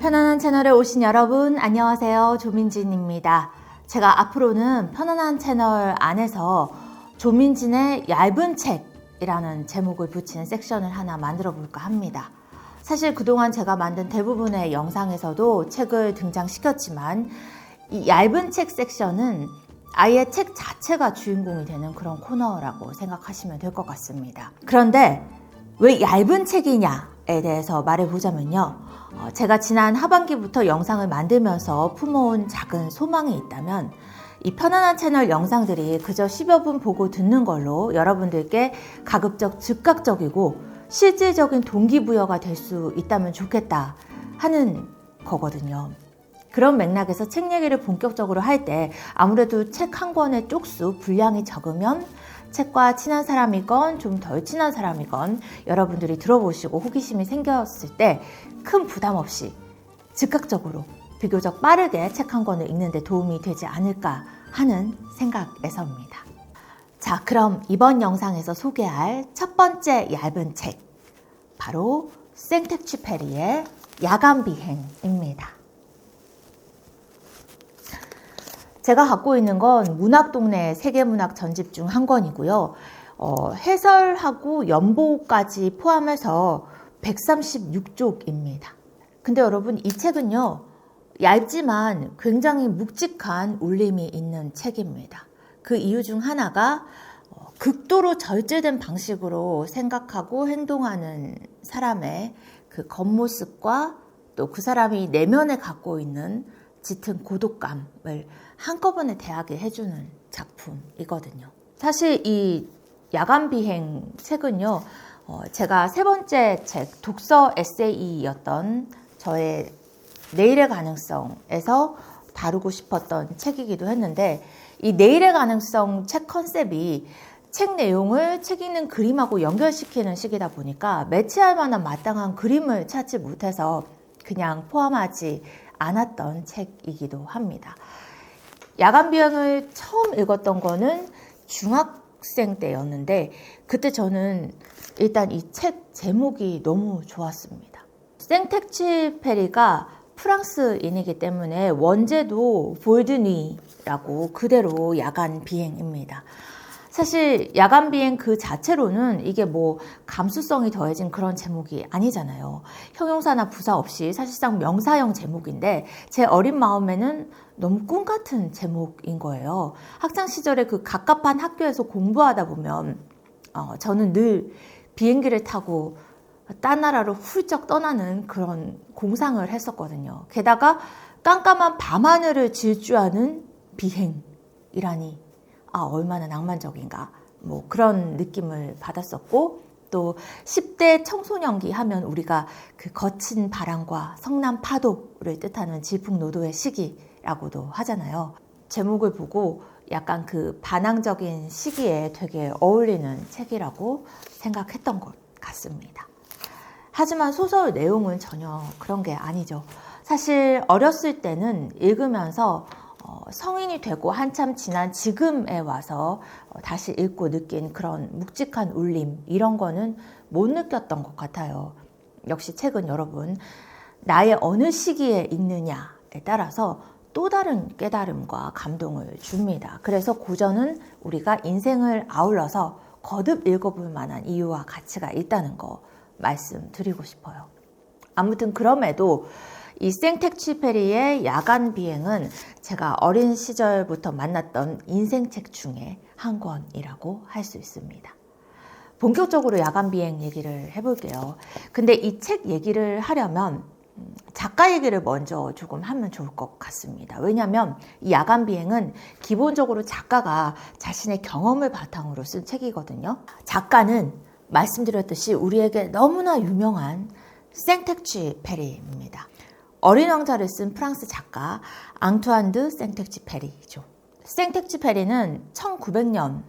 편안한 채널에 오신 여러분 안녕하세요. 조민진입니다. 제가 앞으로는 편안한 채널 안에서 조민진의 얇은 책이라는 제목을 붙인 섹션을 하나 만들어 볼까 합니다. 사실 그동안 제가 만든 대부분의 영상에서도 책을 등장시켰지만 이 얇은 책 섹션은 아예 책 자체가 주인공이 되는 그런 코너라고 생각하시면 될 것 같습니다. 그런데 왜 얇은 책이냐에 대해서 말해보자면요. 제가 지난 하반기부터 영상을 만들면서 품어온 작은 소망이 있다면 이 편안한 채널 영상들이 그저 10여 분 보고 듣는 걸로 여러분들께 가급적 즉각적이고 실질적인 동기부여가 될 수 있다면 좋겠다 하는 거거든요. 그런 맥락에서 책 얘기를 본격적으로 할 때 아무래도 책 한 권의 쪽수, 분량이 적으면 책과 친한 사람이건 좀 덜 친한 사람이건 여러분들이 들어보시고 호기심이 생겼을 때 큰 부담 없이 즉각적으로 비교적 빠르게 책 한 권을 읽는 데 도움이 되지 않을까 하는 생각에서입니다. 자, 그럼 이번 영상에서 소개할 첫 번째 얇은 책, 바로 생텍쥐페리의 야간비행입니다. 제가 갖고 있는 건 문학동네 세계문학 전집 중 한 권이고요. 해설하고 연보까지 포함해서 136쪽입니다. 근데 여러분, 이 책은요, 얇지만 굉장히 묵직한 울림이 있는 책입니다. 그 이유 중 하나가 극도로 절제된 방식으로 생각하고 행동하는 사람의 그 겉모습과 또 그 사람이 내면에 갖고 있는 짙은 고독감을 한꺼번에 대하게 해주는 작품이거든요. 사실 이 야간비행 책은요, 제가 세 번째 책, 독서 에세이였던 저의 내일의 가능성에서 다루고 싶었던 책이기도 했는데, 이 내일의 가능성 책 컨셉이 책 내용을 책 읽는 그림하고 연결시키는 식이다 보니까 매치할 만한 마땅한 그림을 찾지 못해서 그냥 포함하지 않았던 책이기도 합니다. 야간비행을 처음 읽었던 거는 중학생 때였는데, 그때 저는 일단 이 책 제목이 너무 좋았습니다. 생텍쥐페리가 프랑스인이기 때문에 원제도 볼드뉘라고 그대로 야간비행입니다. 사실 야간비행 그 자체로는 이게 뭐 감수성이 더해진 그런 제목이 아니잖아요. 형용사나 부사 없이 사실상 명사형 제목인데 제 어린 마음에는 너무 꿈 같은 제목인 거예요. 학창 시절에 그 갑갑한 학교에서 공부하다 보면 저는 늘 비행기를 타고 딴 나라로 훌쩍 떠나는 그런 공상을 했었거든요. 게다가 깜깜한 밤하늘을 질주하는 비행이라니 얼마나 낭만적인가, 뭐 그런 느낌을 받았었고, 또 10대 청소년기 하면 우리가 그 거친 바람과 성난 파도를 뜻하는 질풍노도의 시기라고도 하잖아요. 제목을 보고 약간 그 반항적인 시기에 되게 어울리는 책이라고 생각했던 것 같습니다. 하지만 소설 내용은 전혀 그런 게 아니죠. 사실 어렸을 때는 읽으면서 성인이 되고 한참 지난 지금에 와서 다시 읽고 느낀 그런 묵직한 울림, 이런 거는 못 느꼈던 것 같아요. 역시 책은 여러분, 나의 어느 시기에 읽느냐에 따라서 또 다른 깨달음과 감동을 줍니다. 그래서 고전은 우리가 인생을 아울러서 거듭 읽어볼 만한 이유와 가치가 있다는 거 말씀드리고 싶어요. 아무튼 그럼에도 이 생텍쥐페리의 야간비행은 제가 어린 시절부터 만났던 인생책 중에 한 권이라고 할 수 있습니다. 본격적으로 야간비행 얘기를 해볼게요. 근데 이 책 얘기를 하려면 작가 얘기를 먼저 조금 하면 좋을 것 같습니다. 왜냐하면 이 야간비행은 기본적으로 작가가 자신의 경험을 바탕으로 쓴 책이거든요. 작가는 말씀드렸듯이 우리에게 너무나 유명한 생텍쥐페리입니다. 어린 왕자를 쓴 프랑스 작가 앙투안 드 생텍쥐페리죠. 생텍쥐페리는 1900년에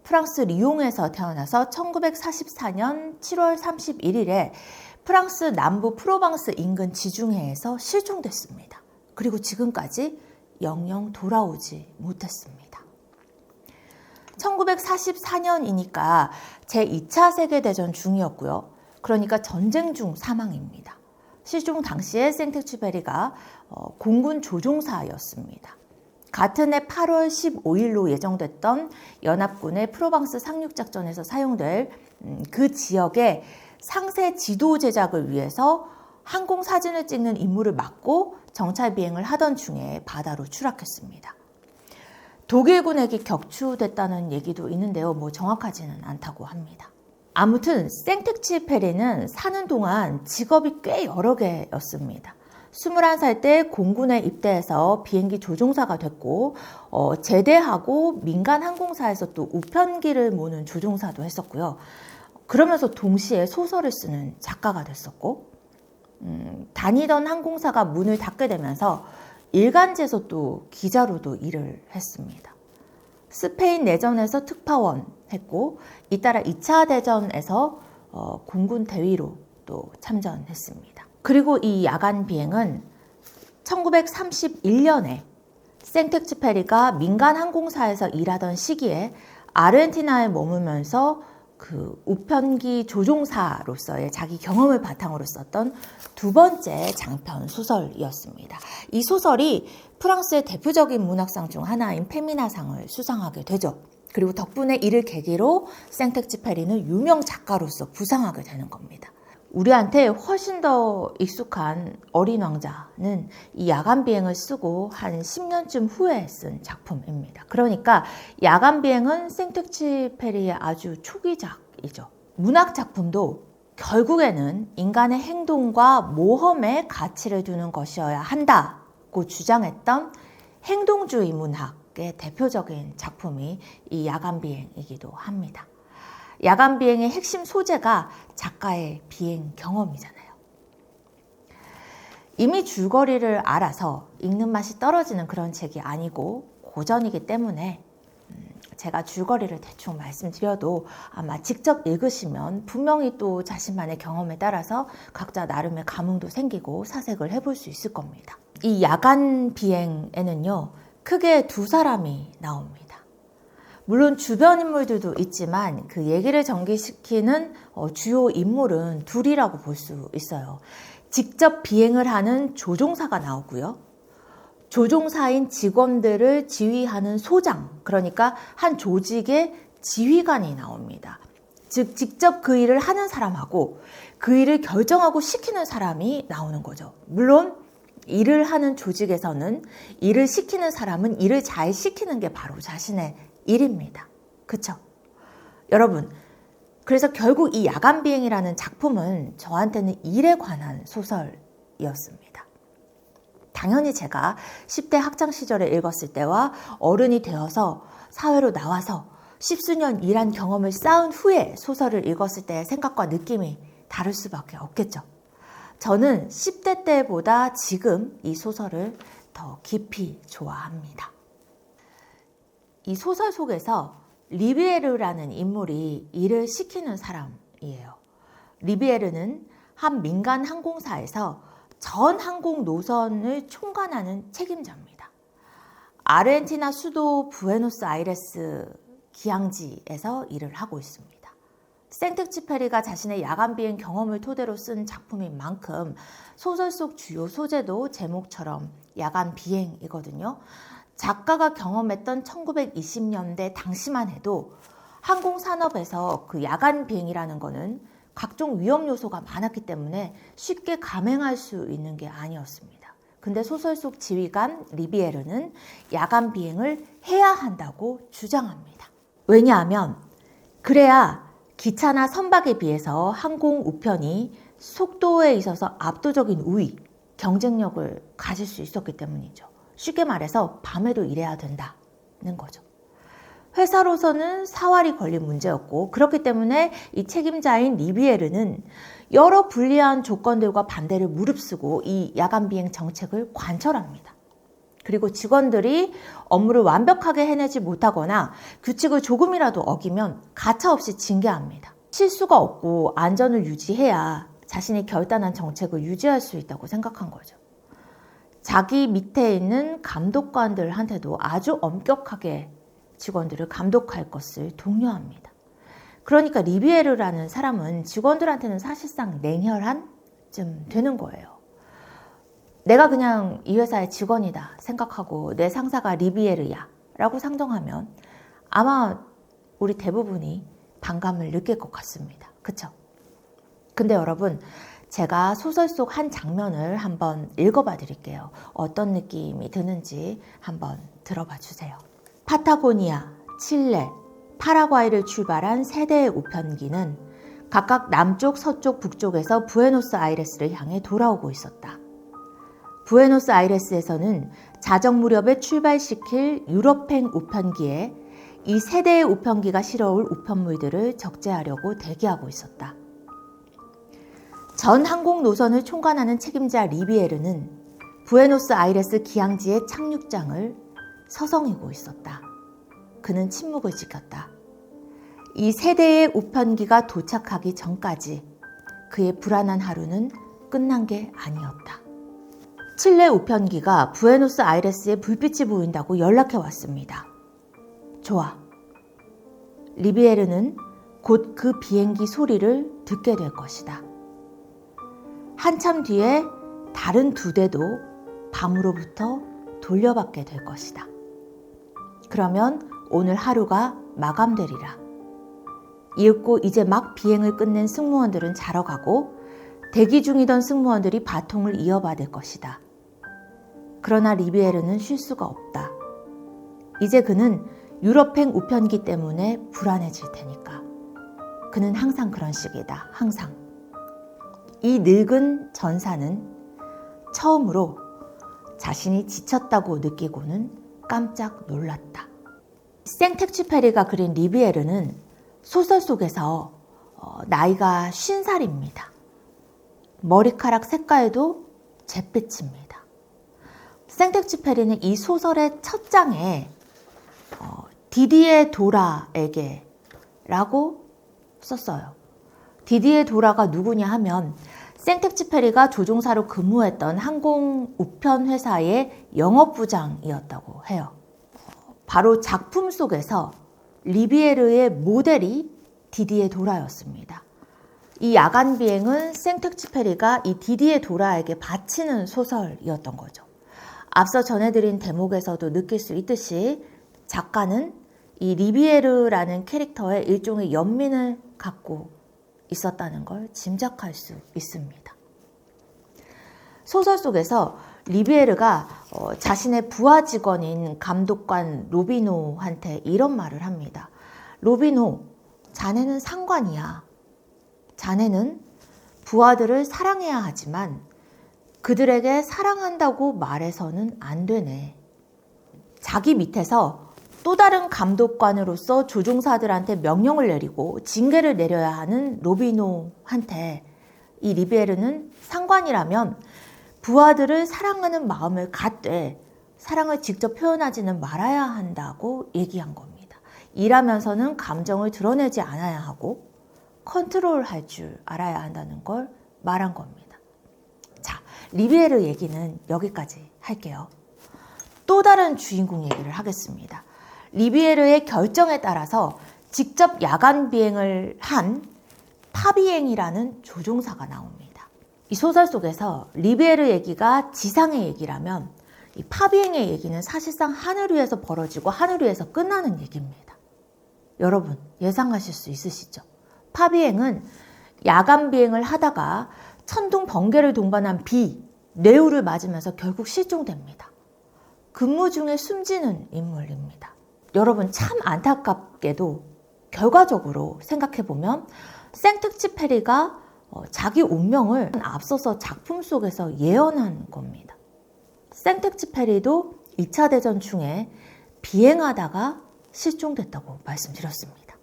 프랑스 리옹에서 태어나서 1944년 7월 31일에 프랑스 남부 프로방스 인근 지중해에서 실종됐습니다. 그리고 지금까지 영영 돌아오지 못했습니다. 1944년이니까 제2차 세계대전 중이었고요. 그러니까 전쟁 중 사망입니다. 실종 당시에 생텍쥐페리가 공군 조종사였습니다. 같은 해 8월 15일로 예정됐던 연합군의 프로방스 상륙작전에서 사용될 그 지역의 상세 지도 제작을 위해서 항공 사진을 찍는 임무를 맡고 정찰 비행을 하던 중에 바다로 추락했습니다. 독일군에게 격추됐다는 얘기도 있는데요. 정확하지는 않다고 합니다. 아무튼 생텍쥐페리는 사는 동안 직업이 꽤 여러 개였습니다. 21살 때 공군에 입대해서 비행기 조종사가 됐고 제대하고 민간 항공사에서 또 우편기를 모는 조종사도 했었고요. 그러면서 동시에 소설을 쓰는 작가가 됐었고 다니던 항공사가 문을 닫게 되면서 일간지에서 또 기자로도 일을 했습니다. 스페인 내전에서 특파원 했고 잇따라 2차 대전에서 공군 대위로 또 참전했습니다. 그리고 이 야간 비행은 1931년에 생텍쥐페리가 민간 항공사에서 일하던 시기에 아르헨티나에 머물면서 그 우편기 조종사로서의 자기 경험을 바탕으로 썼던 두 번째 장편 소설이었습니다. 이 소설이 프랑스의 대표적인 문학상 중 하나인 페미나상을 수상하게 되죠. 그리고 덕분에 이를 계기로 생텍쥐페리는 유명 작가로서 부상하게 되는 겁니다. 우리한테 훨씬 더 익숙한 어린 왕자는 이 야간 비행을 쓰고 한 10년쯤 후에 쓴 작품입니다. 그러니까 야간 비행은 생텍쥐페리의 아주 초기작이죠. 문학 작품도 결국에는 인간의 행동과 모험에 가치를 두는 것이어야 한다고 주장했던 행동주의 문학의 대표적인 작품이 이 야간 비행이기도 합니다. 야간 비행의 핵심 소재가 작가의 비행 경험이잖아요. 이미 줄거리를 알아서 읽는 맛이 떨어지는 그런 책이 아니고 고전이기 때문에 제가 줄거리를 대충 말씀드려도 아마 직접 읽으시면 분명히 또 자신만의 경험에 따라서 각자 나름의 감흥도 생기고 사색을 해볼 수 있을 겁니다. 이 야간 비행에는요, 크게 두 사람이 나옵니다. 물론 주변 인물들도 있지만 그 얘기를 전개시키는 주요 인물은 둘이라고 볼 수 있어요. 직접 비행을 하는 조종사가 나오고요. 조종사인 직원들을 지휘하는 소장, 그러니까 한 조직의 지휘관이 나옵니다. 즉 직접 그 일을 하는 사람하고 그 일을 결정하고 시키는 사람이 나오는 거죠. 물론 일을 하는 조직에서는 일을 시키는 사람은 일을 잘 시키는 게 바로 자신의 일입니다. 그쵸? 여러분, 그래서 결국 이 야간 비행이라는 작품은 저한테는 일에 관한 소설이었습니다. 당연히 제가 10대 학창 시절에 읽었을 때와 어른이 되어서 사회로 나와서 십수년 일한 경험을 쌓은 후에 소설을 읽었을 때의 생각과 느낌이 다를 수밖에 없겠죠. 저는 10대 때보다 지금 이 소설을 더 깊이 좋아합니다. 이 소설 속에서 리비에르라는 인물이 일을 시키는 사람이에요. 리비에르는 한 민간 항공사에서 전 항공 노선을 총관하는 책임자입니다. 아르헨티나 수도 부에노스아이레스 기항지에서 일을 하고 있습니다. 생텍쥐페리가 자신의 야간 비행 경험을 토대로 쓴 작품인 만큼 소설 속 주요 소재도 제목처럼 야간 비행이거든요. 작가가 경험했던 1920년대 당시만 해도 항공산업에서 그 야간 비행이라는 거는 각종 위험 요소가 많았기 때문에 쉽게 감행할 수 있는 게 아니었습니다. 근데 소설 속 지휘관 리비에르는 야간 비행을 해야 한다고 주장합니다. 왜냐하면 그래야 기차나 선박에 비해서 항공 우편이 속도에 있어서 압도적인 우위, 경쟁력을 가질 수 있었기 때문이죠. 쉽게 말해서 밤에도 일해야 된다는 거죠. 회사로서는 사활이 걸린 문제였고 그렇기 때문에 이 책임자인 리비에르는 여러 불리한 조건들과 반대를 무릅쓰고 이 야간 비행 정책을 관철합니다. 그리고 직원들이 업무를 완벽하게 해내지 못하거나 규칙을 조금이라도 어기면 가차없이 징계합니다. 실수가 없고 안전을 유지해야 자신이 결단한 정책을 유지할 수 있다고 생각한 거죠. 자기 밑에 있는 감독관들한테도 아주 엄격하게 직원들을 감독할 것을 독려합니다. 그러니까 리비에르라는 사람은 직원들한테는 사실상 냉혈한 쯤 되는 거예요. 내가 그냥 이 회사의 직원이다 생각하고 내 상사가 리비에르야 라고 상정하면 아마 우리 대부분이 반감을 느낄 것 같습니다. 그쵸? 근데 여러분, 제가 소설 속 한 장면을 한번 읽어봐 드릴게요. 어떤 느낌이 드는지 한번 들어봐 주세요. 파타고니아, 칠레, 파라과이를 출발한 세 대의 우편기는 각각 남쪽, 서쪽, 북쪽에서 부에노스아이레스를 향해 돌아오고 있었다. 부에노스아이레스에서는 자정 무렵에 출발시킬 유럽행 우편기에 이 세 대의 우편기가 실어올 우편물들을 적재하려고 대기하고 있었다. 전 항공 노선을 총관하는 책임자 리비에르는 부에노스아이레스 기항지의 착륙장을 서성이고 있었다. 그는 침묵을 지켰다. 이 세 대의 우편기가 도착하기 전까지 그의 불안한 하루는 끝난 게 아니었다. 칠레 우편기가 부에노스아이레스에 불빛이 보인다고 연락해 왔습니다. 좋아. 리비에르는 곧 그 비행기 소리를 듣게 될 것이다. 한참 뒤에 다른 두 대도 밤으로부터 돌려받게 될 것이다. 그러면 오늘 하루가 마감되리라. 이윽고 이제 막 비행을 끝낸 승무원들은 자러 가고 대기 중이던 승무원들이 바통을 이어받을 것이다. 그러나 리비에르는 쉴 수가 없다. 이제 그는 유럽행 우편기 때문에 불안해질 테니까. 그는 항상 그런 식이다. 항상. 이 늙은 전사는 처음으로 자신이 지쳤다고 느끼고는 깜짝 놀랐다. 생텍쥐페리가 그린 리비에르는 소설 속에서 나이가 50살입니다. 머리카락 색깔도 잿빛입니다. 생텍쥐페리는 이 소설의 첫 장에 디디에 도라에게 라고 썼어요. 디디에 도라가 누구냐 하면 생텍쥐페리가 조종사로 근무했던 항공 우편 회사의 영업부장이었다고 해요. 바로 작품 속에서 리비에르의 모델이 디디에 도라였습니다. 이 야간 비행은 생텍쥐페리가 이 디디에 도라에게 바치는 소설이었던 거죠. 앞서 전해드린 대목에서도 느낄 수 있듯이 작가는 이 리비에르라는 캐릭터의 일종의 연민을 갖고 있었다는 걸 짐작할 수 있습니다. 소설 속에서 리비에르가 자신의 부하 직원인 감독관 로비노한테 이런 말을 합니다. 로비노, 자네는 상관이야. 자네는 부하들을 사랑해야 하지만 그들에게 사랑한다고 말해서는 안 되네. 자기 밑에서 또 다른 감독관으로서 조종사들한테 명령을 내리고 징계를 내려야 하는 로비노한테 이 리비에르는 상관이라면 부하들을 사랑하는 마음을 갖되 사랑을 직접 표현하지는 말아야 한다고 얘기한 겁니다. 일하면서는 감정을 드러내지 않아야 하고 컨트롤할 줄 알아야 한다는 걸 말한 겁니다. 자, 리비에르 얘기는 여기까지 할게요. 또 다른 주인공 얘기를 하겠습니다. 리비에르의 결정에 따라서 직접 야간 비행을 한 파비eng이라는 조종사가 나옵니다. 이 소설 속에서 리비에르 얘기가 지상의 얘기라면 이 파비eng의 얘기는 사실상 하늘 위에서 벌어지고 하늘 위에서 끝나는 얘기입니다. 여러분 예상하실 수 있으시죠? 파비eng은 야간 비행을 하다가 천둥 번개를 동반한 비, 뇌우를 맞으면서 결국 실종됩니다. 근무 중에 숨지는 인물입니다. 여러분 참 안타깝게도 결과적으로 생각해보면 생텍쥐페리가 자기 운명을 앞서서 작품 속에서 예언한 겁니다. 생텍쥐페리도 2차 대전 중에 비행하다가 실종됐다고 말씀드렸습니다.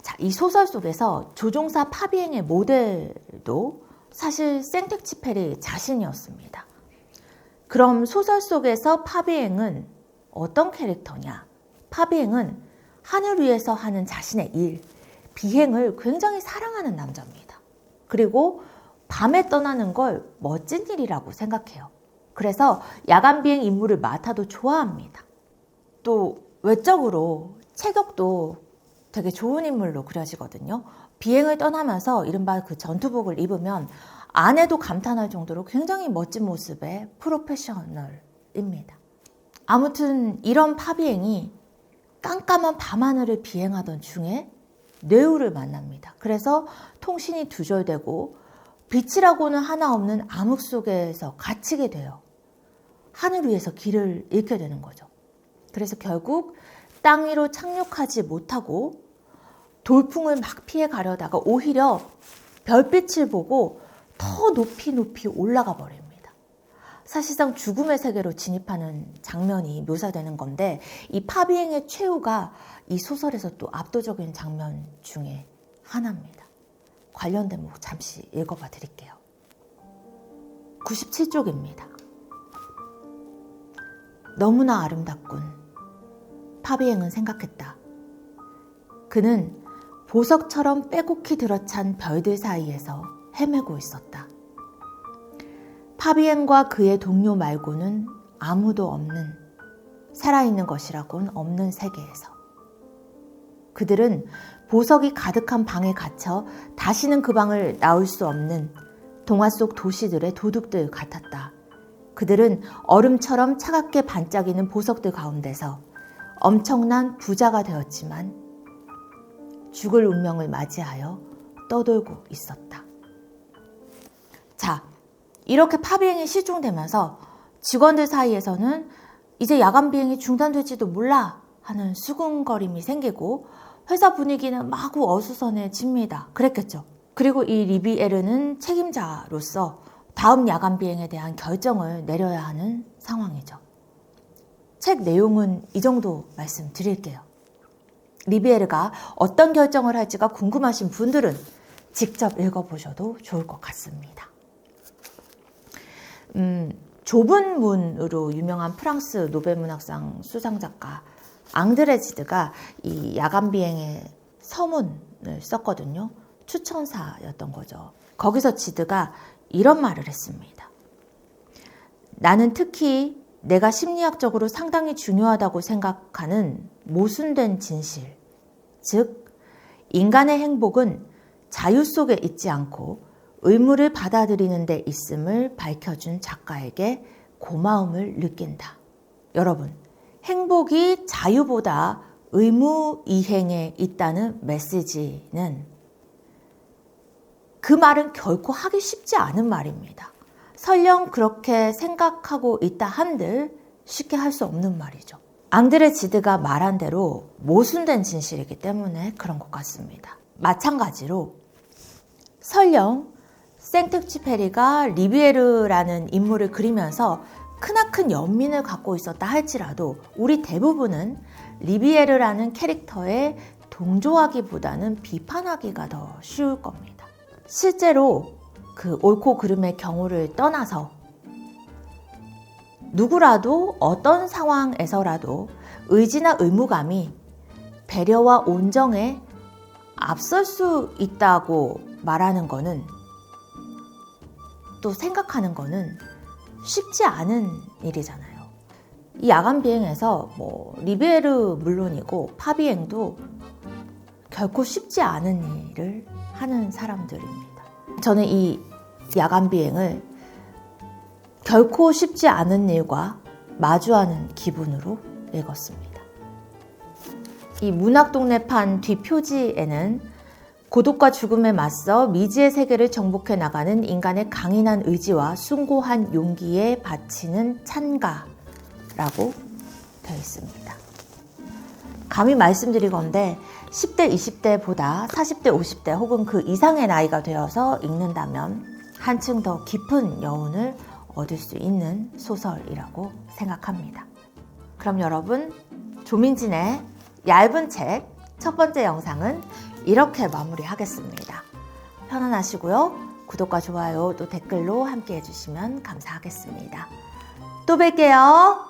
자, 이 소설 속에서 조종사 파비eng의 모델도 사실 생텍쥐페리 자신이었습니다. 그럼 소설 속에서 파비eng은 어떤 캐릭터냐? 파비eng은 하늘 위에서 하는 자신의 일, 비행을 굉장히 사랑하는 남자입니다. 그리고 밤에 떠나는 걸 멋진 일이라고 생각해요. 그래서 야간 비행 임무를 맡아도 좋아합니다. 또 외적으로 체격도 되게 좋은 인물로 그려지거든요. 비행을 떠나면서 이른바 그 전투복을 입으면 아내도 감탄할 정도로 굉장히 멋진 모습의 프로페셔널입니다. 아무튼 이런 파비행이 깜깜한 밤하늘을 비행하던 중에 뇌우를 만납니다. 그래서 통신이 두절되고 빛이라고는 하나 없는 암흑 속에서 갇히게 돼요. 하늘 위에서 길을 잃게 되는 거죠. 그래서 결국 땅 위로 착륙하지 못하고 돌풍을 막 피해 가려다가 오히려 별빛을 보고 더 높이 올라가 버립니다. 사실상 죽음의 세계로 진입하는 장면이 묘사되는 건데 이 파비행의 최후가 이 소설에서 또 압도적인 장면 중에 하나입니다. 관련 대목 잠시 읽어봐 드릴게요. 97쪽입니다. 너무나 아름답군. 파비행은 생각했다. 그는 보석처럼 빼곡히 들어찬 별들 사이에서 헤매고 있었다. 파비행과 그의 동료 말고는 아무도 없는, 살아있는 것이라고는 없는 세계에서. 그들은 보석이 가득한 방에 갇혀 다시는 그 방을 나올 수 없는 동화 속 도시들의 도둑들 같았다. 그들은 얼음처럼 차갑게 반짝이는 보석들 가운데서 엄청난 부자가 되었지만 죽을 운명을 맞이하여 떠돌고 있었다. 자, 이렇게 파비행이 실종되면서 직원들 사이에서는 이제 야간 비행이 중단될지도 몰라 하는 수군거림이 생기고 회사 분위기는 마구 어수선해집니다. 그랬겠죠. 그리고 이 리비에르는 책임자로서 다음 야간 비행에 대한 결정을 내려야 하는 상황이죠. 책 내용은 이 정도 말씀드릴게요. 리비에르가 어떤 결정을 할지가 궁금하신 분들은 직접 읽어보셔도 좋을 것 같습니다. 좁은 문으로 유명한 프랑스 노벨문학상 수상작가 앙드레 지드가 이 야간 비행의 서문을 썼거든요. 추천사였던 거죠. 거기서 지드가 이런 말을 했습니다. 나는 특히 내가 심리학적으로 상당히 중요하다고 생각하는 모순된 진실, 즉 인간의 행복은 자유 속에 있지 않고 의무를 받아들이는 데 있음을 밝혀준 작가에게 고마움을 느낀다. 여러분, 행복이 자유보다 의무 이행에 있다는 메시지는 그 말은 결코 하기 쉽지 않은 말입니다. 설령 그렇게 생각하고 있다 한들 쉽게 할 수 없는 말이죠. 앙드레 지드가 말한 대로 모순된 진실이기 때문에 그런 것 같습니다. 마찬가지로 설령 생텍쥐페리가 리비에르라는 인물을 그리면서 크나큰 연민을 갖고 있었다 할지라도 우리 대부분은 리비에르라는 캐릭터에 동조하기보다는 비판하기가 더 쉬울 겁니다. 실제로 그 옳고 그름의 경우를 떠나서 누구라도 어떤 상황에서라도 의지나 의무감이 배려와 온정에 앞설 수 있다고 말하는 거는 또 생각하는 거는 쉽지 않은 일이잖아요. 이 야간 비행에서 리비에르 물론이고 파비행도 결코 쉽지 않은 일을 하는 사람들입니다. 저는 이 야간 비행을 결코 쉽지 않은 일과 마주하는 기분으로 읽었습니다. 이 문학동네판 뒷표지에는 고독과 죽음에 맞서 미지의 세계를 정복해 나가는 인간의 강인한 의지와 숭고한 용기에 바치는 찬가라고 되어 있습니다. 감히 말씀드리건대 10대, 20대보다 40대, 50대 혹은 그 이상의 나이가 되어서 읽는다면 한층 더 깊은 여운을 얻을 수 있는 소설이라고 생각합니다. 그럼 여러분, 조민진의 얇은 책 첫 번째 영상은 이렇게 마무리하겠습니다. 편안하시고요. 구독과 좋아요 또 댓글로 함께 해주시면 감사하겠습니다. 또 뵐게요.